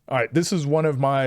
All right, this is one of my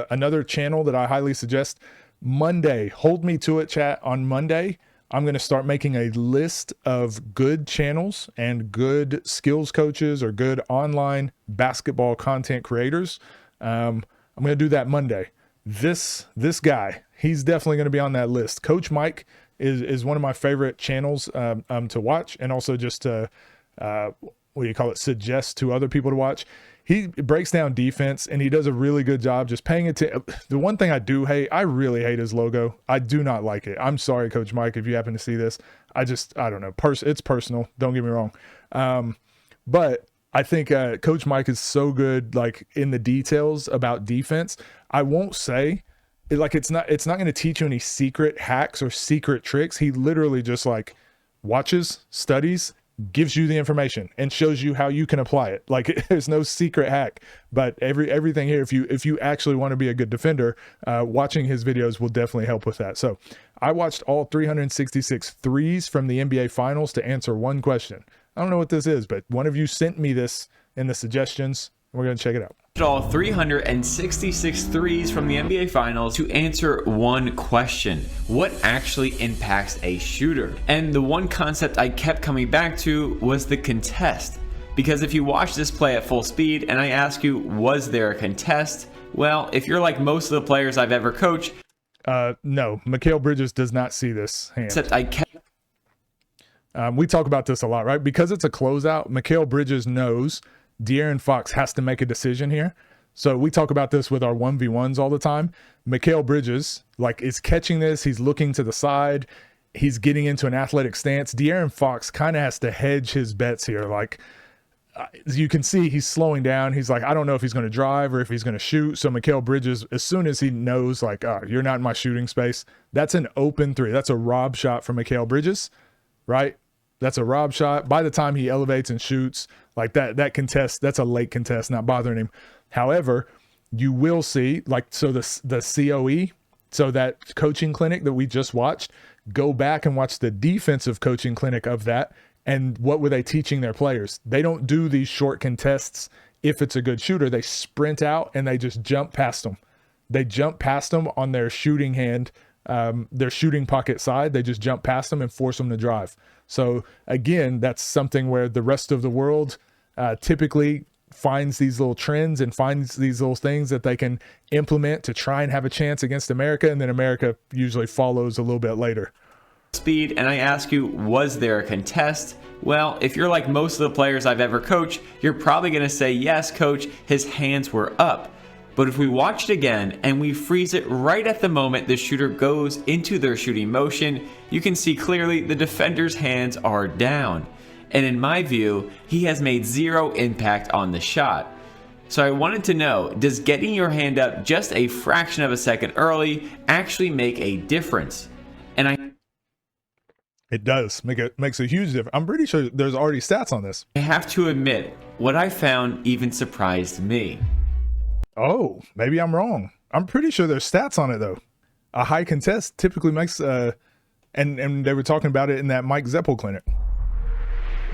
another channel that I highly suggest. Monday, hold me to it, chat. On Monday, I'm going to start making a list of good channels and good skills coaches or good online basketball content creators. I'm going to do that Monday. This guy, he's definitely going to be on that list. Coach Mike is one of my favorite channels to watch, and also just to what do you call it, suggest to other people to watch. He breaks down defense, and he does a really good job just paying attention. The one thing I do hate, I really hate his logo. I do not like it. I'm sorry, Coach Mike, if you happen to see this. I don't know. It's personal. Don't get me wrong. But I think Coach Mike is so good, like in the details about defense. I won't say it's not going to teach you any secret hacks or secret tricks. He literally just like watches, studies, gives you the information and shows you how you can apply it. Like there's no secret hack, but everything here, if you actually want to be a good defender, watching his videos will definitely help with that. So I watched all 366 threes from the NBA finals to answer one question. I don't know what this is, but one of you sent me this in the suggestions. We're going to check it out. All 366 threes from the NBA Finals to answer one question: what actually impacts a shooter? And the one concept I kept coming back to was the contest. Because if you watch this play at full speed and I ask you, was there a contest? Well, if you're like most of the players I've ever coached, no, Mikal Bridges does not see this hand. Except I kept. We talk about this a lot, right? Because it's a closeout, Mikal Bridges knows De'Aaron Fox has to make a decision here. So we talk about this with our 1v1s all the time. Mikal Bridges is catching this. He's looking to the side. He's getting into an athletic stance. De'Aaron Fox kind of has to hedge his bets here. As you can see, he's slowing down. He's like, I don't know if he's going to drive or if he's going to shoot. So Mikal Bridges, as soon as he knows you're not in my shooting space, that's an open three. That's a rob shot from Mikal Bridges, right? That's a rob shot. By the time he elevates and shoots, that contest, that's a late contest, not bothering him. However, you will see, the COE, so that coaching clinic that we just watched, go back and watch the defensive coaching clinic of that. And what were they teaching their players? They don't do these short contests if it's a good shooter. They sprint out and they just jump past them. They jump past them on their shooting hand, their shooting pocket side. They just jump past them and force them to drive. So again, that's something where the rest of the world typically finds these little trends and finds these little things that they can implement to try and have a chance against America. And then America usually follows a little bit later. Speed, and I ask you, was there a contest? Well, if you're like most of the players I've ever coached, you're probably going to say, yes, coach, his hands were up. But if we watch it again and we freeze it right at the moment the shooter goes into their shooting motion, you can see clearly the defender's hands are down. And in my view, he has made zero impact on the shot. So I wanted to know, does getting your hand up just a fraction of a second early actually make a difference? And it does makes a huge difference. I'm pretty sure there's already stats on this. I have to admit, what I found even surprised me. Oh, maybe I'm wrong. I'm pretty sure there's stats on it though. A high contest typically makes and they were talking about it in that Mike Zeppel clinic.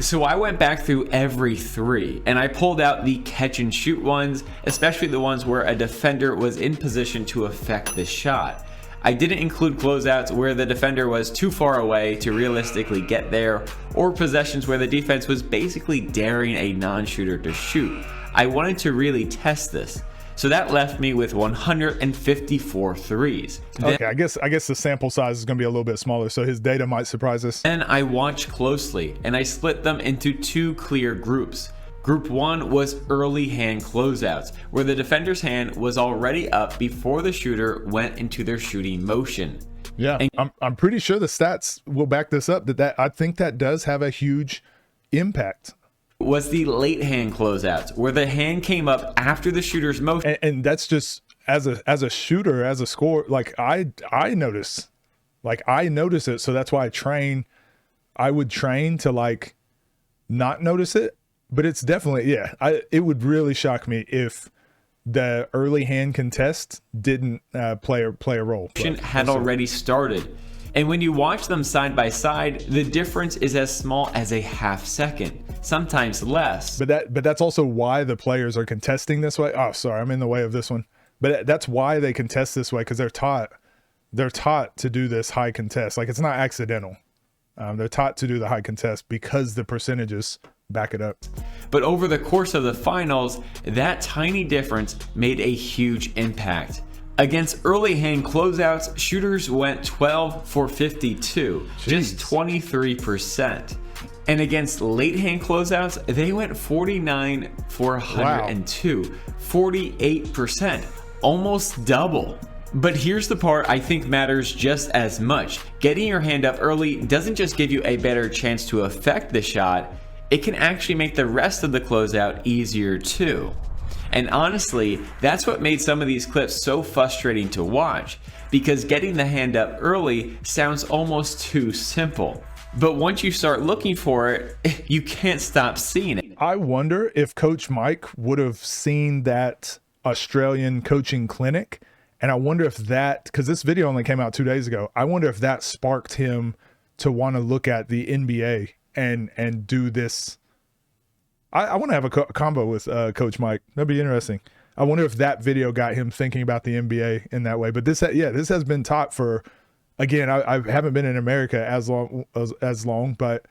So I went back through every three and I pulled out the catch and shoot ones, especially the ones where a defender was in position to affect the shot. I didn't include closeouts where the defender was too far away to realistically get there, or possessions where the defense was basically daring a non-shooter to shoot. I wanted to really test this. So that left me with 154 threes. Okay, I guess the sample size is going to be a little bit smaller, so his data might surprise us. Then I watched closely, and I split them into two clear groups. Group one was early hand closeouts, where the defender's hand was already up before the shooter went into their shooting motion. Yeah, and I'm pretty sure the stats will back this up. That I think that does have a huge impact. Was the late hand closeouts, where the hand came up after the shooter's motion. And that's just as a shooter, as a scorer, I notice it. So that's why I would train to not notice it. But it's definitely, it would really shock me if the early hand contest didn't play a role. Had already started. And when you watch them side by side, the difference is as small as a half second, sometimes less. But that's also why the players are contesting this way. Oh, sorry, I'm in the way of this one. But that's why they contest this way, because they're taught to do this high contest. Like, it's not accidental. They're taught to do the high contest because the percentages back it up. But over the course of the finals, that tiny difference made a huge impact. Against early hand closeouts, shooters went 12 for 52, just 23%. And against late hand closeouts, they went 49 for 102, wow. 48%, almost double. But here's the part I think matters just as much. Getting your hand up early doesn't just give you a better chance to affect the shot, it can actually make the rest of the closeout easier too. And honestly, that's what made some of these clips so frustrating to watch, because getting the hand up early sounds almost too simple. But once you start looking for it, you can't stop seeing it. I wonder if Coach Mike would have seen that Australian coaching clinic, and I wonder if that, because this video only came out 2 days ago, I wonder if that sparked him to want to look at the NBA and do this. I want to have a combo with Coach Mike. That'd be interesting. I wonder if that video got him thinking about the NBA in that way. But this has been taught for, again, I haven't been in America as long, but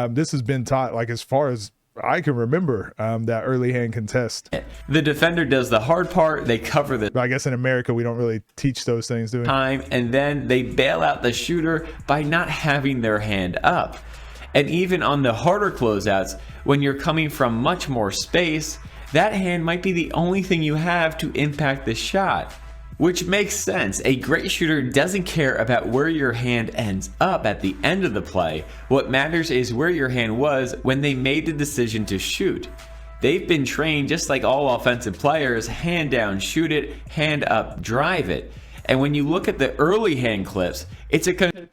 this has been taught, like, as far as I can remember, that early hand contest. The defender does the hard part. They cover the. But I guess in America we don't really teach those things, do we? Time, and then they bail out the shooter by not having their hand up. And even on the harder closeouts, when you're coming from much more space, that hand might be the only thing you have to impact the shot. Which makes sense. A great shooter doesn't care about where your hand ends up at the end of the play. What matters is where your hand was when they made the decision to shoot. They've been trained, just like all offensive players, hand down, shoot it, hand up, drive it. And when you look at the early hand clips, it's a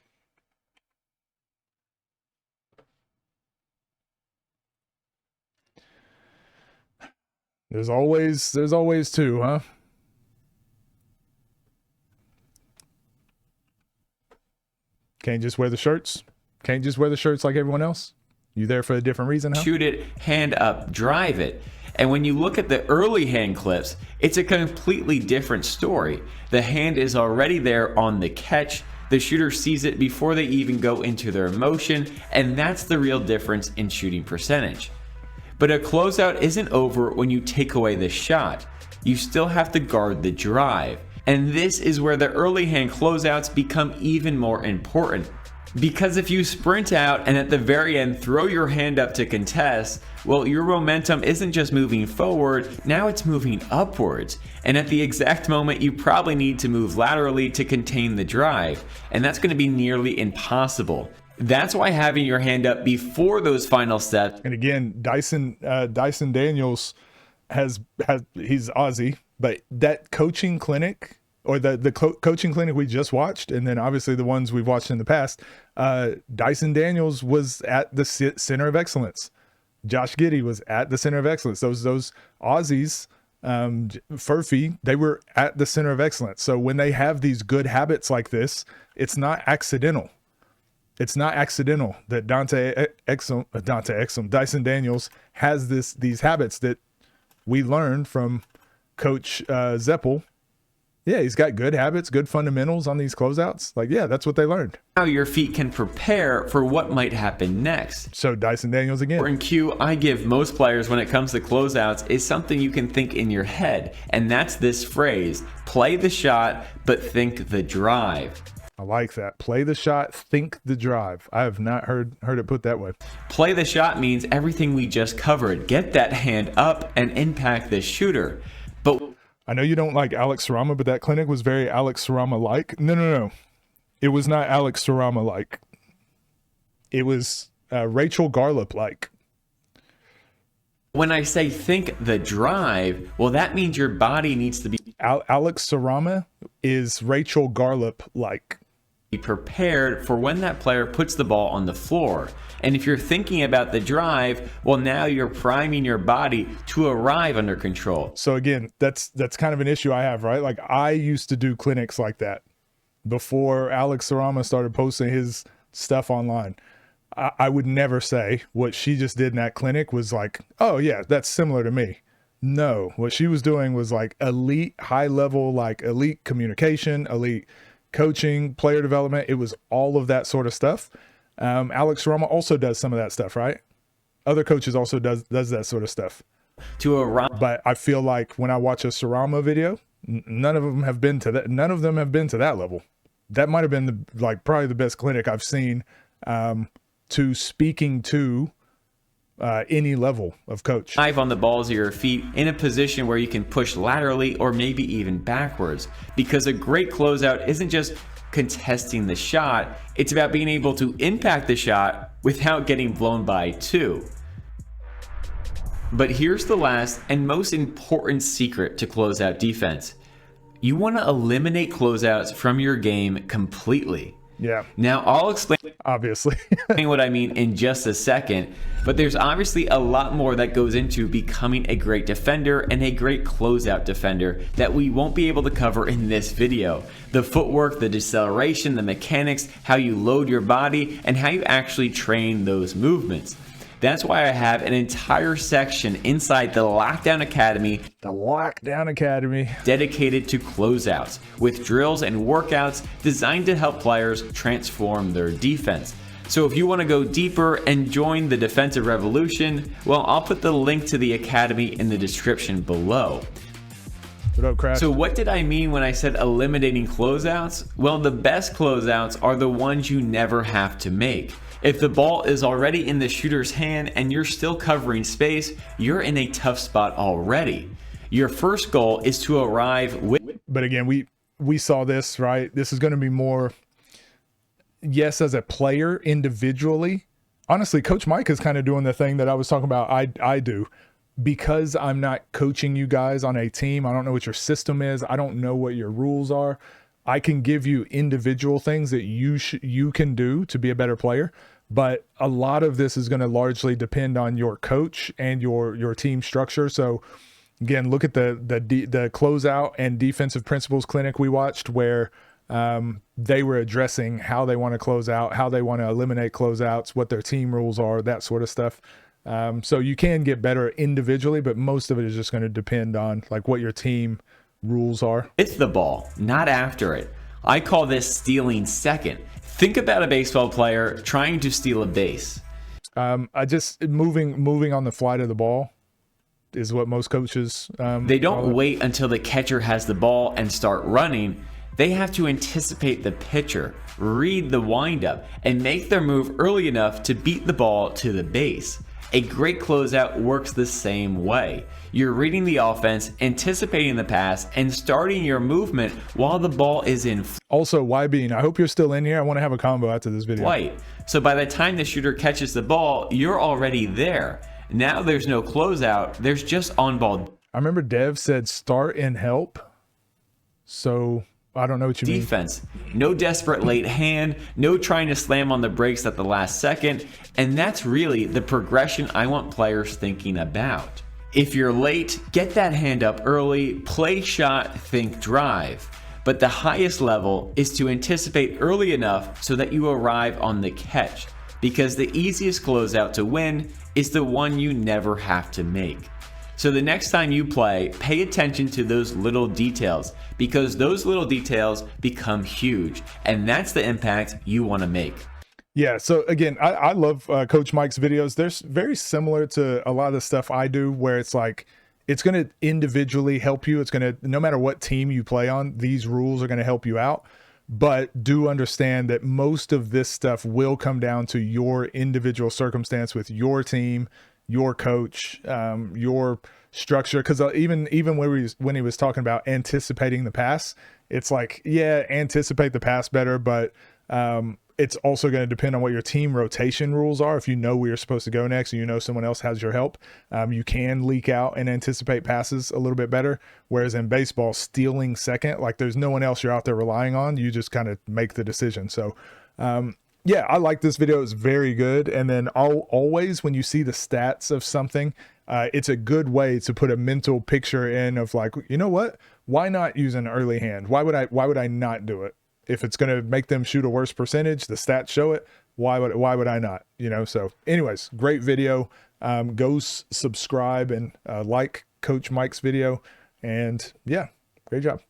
There's always two, huh? Can't just wear the shirts? Can't just wear the shirts like everyone else? You there for a different reason, huh? Shoot it, hand up, drive it. And when you look at the early hand clips, it's a completely different story. The hand is already there on the catch. The shooter sees it before they even go into their motion, and that's the real difference in shooting percentage. But a closeout isn't over when you take away the shot. You still have to guard the drive. And this is where the early hand closeouts become even more important. Because if you sprint out and at the very end throw your hand up to contest, well, your momentum isn't just moving forward, now it's moving upwards. And at the exact moment, you probably need to move laterally to contain the drive. And that's going to be nearly impossible. That's why having your hand up before those final steps. And again, Dyson Daniels he's Aussie, but that coaching clinic, or the coaching clinic we just watched, and then obviously the ones we've watched in the past, Dyson Daniels was at the center of excellence. Josh Giddey was at the center of excellence. Those Aussies, Furphy, they were at the center of excellence. So when they have these good habits like this, it's not accidental. It's not accidental that Dyson Daniels has these habits that we learned from Coach Zeppel. Yeah, he's got good habits, good fundamentals on these closeouts. Like, yeah, that's what they learned. How your feet can prepare for what might happen next. So Dyson Daniels again. In cue I give most players when it comes to closeouts is something you can think in your head, and that's this phrase: play the shot, but think the drive. I like that. Play the shot, think the drive. I have not heard it put that way. Play the shot means everything we just covered. Get that hand up and impact the shooter. But I know you don't like Alex Sarama, but that clinic was very Alex Sarama-like. No. It was not Alex Sarama-like. It was Rachel Garlip-like. When I say think the drive, well, that means your body needs to be... Alex Sarama is Rachel Garlip-like. Prepared for when that player puts the ball on the floor. And if you're thinking about the drive, well, now you're priming your body to arrive under control. So again, that's kind of an issue I have, right? Like, I used to do clinics like that. before Alex Sarama started posting his stuff online. I would never say what she just did in that clinic was like, oh yeah, that's similar to me. No, what she was doing was like elite, high level, like elite communication, elite coaching, player development. It was all of that sort of stuff. Alex Sarama also does some of that stuff, right? Other coaches also does that sort of stuff. But I feel like when I watch a Sarama video, none of them have been to that. None of them have been to that level. That might have been probably the best clinic I've seen to speaking to any level of coach. Dive on the balls of your feet in a position where you can push laterally or maybe even backwards, because a great closeout isn't just contesting the shot, it's about being able to impact the shot without getting blown by too. But here's the last and most important secret to closeout defense. You want to eliminate closeouts from your game completely. Yeah. Now I'll explain obviously what I mean in just a second, but there's obviously a lot more that goes into becoming a great defender and a great closeout defender that we won't be able to cover in this video. The footwork, the deceleration, the mechanics, how you load your body, and how you actually train those movements. That's why I have an entire section inside the Lockdown Academy, dedicated to closeouts, with drills and workouts designed to help players transform their defense. So if you want to go deeper and join the defensive revolution, well, I'll put the link to the Academy in the description below. What up, Crash? So what did I mean when I said eliminating closeouts? Well, the best closeouts are the ones you never have to make. If the ball is already in the shooter's hand and you're still covering space, you're in a tough spot already. Your first goal is to arrive with... But again, we saw this, right? This is going to be more, yes, as a player individually. Honestly, Coach Mike is kind of doing the thing that I was talking about I do. Because I'm not coaching you guys on a team, I don't know what your system is. I don't know what your rules are. I can give you individual things that you can do to be a better player. But a lot of this is going to largely depend on your coach and your team structure. So again, look at the closeout and defensive principles clinic we watched, where they were addressing how they want to close out, how they want to eliminate closeouts, what their team rules are, that sort of stuff. So you can get better individually, but most of it is just going to depend on like what your team rules are. It's the ball, not after it. I call this stealing second. Think about a baseball player trying to steal a base. I just moving on the fly to the ball is what most coaches they don't wait until the catcher has the ball and start running. They have to anticipate the pitcher, read the windup, and make their move early enough to beat the ball to the base. A great closeout works the same way. You're reading the offense, anticipating the pass, and starting your movement while the ball is in Also, YB, I hope you're still in here. I want to have a combo after this video. flight. So by the time the shooter catches the ball, you're already there. Now there's no closeout, there's just on-ball. I remember Dev said start and help. So I don't know what you mean. Defense. No desperate late hand, no trying to slam on the brakes at the last second, and that's really the progression I want players thinking about. If you're late, get that hand up early, play shot, think drive. But the highest level is to anticipate early enough so that you arrive on the catch, because the easiest closeout to win is the one you never have to make. So the next time you play, pay attention to those little details, because those little details become huge, and that's the impact you want to make. Yeah, so again, I love Coach Mike's videos. They're very similar to a lot of the stuff I do, where it's like, it's going to individually help you. It's going to, no matter what team you play on, these rules are going to help you out. But do understand that most of this stuff will come down to your individual circumstance with your team, your coach, your structure. Because even when he was talking about anticipating the pass, it's like, yeah, anticipate the pass better, but it's also going to depend on what your team rotation rules are. If you know where you're supposed to go next and you know someone else has your help, you can leak out and anticipate passes a little bit better. Whereas in baseball, stealing second, like there's no one else you're out there relying on. You just kind of make the decision. So yeah, I like this video. It's very good. And then always when you see the stats of something, it's a good way to put a mental picture in of like, you know what? Why not use an early hand? Why would I not do it? if it's going to make them shoot a worse percentage, the stats show it. Why would I not? You know, so anyways, great video. Go subscribe and like Coach Mike's video. And yeah, great job.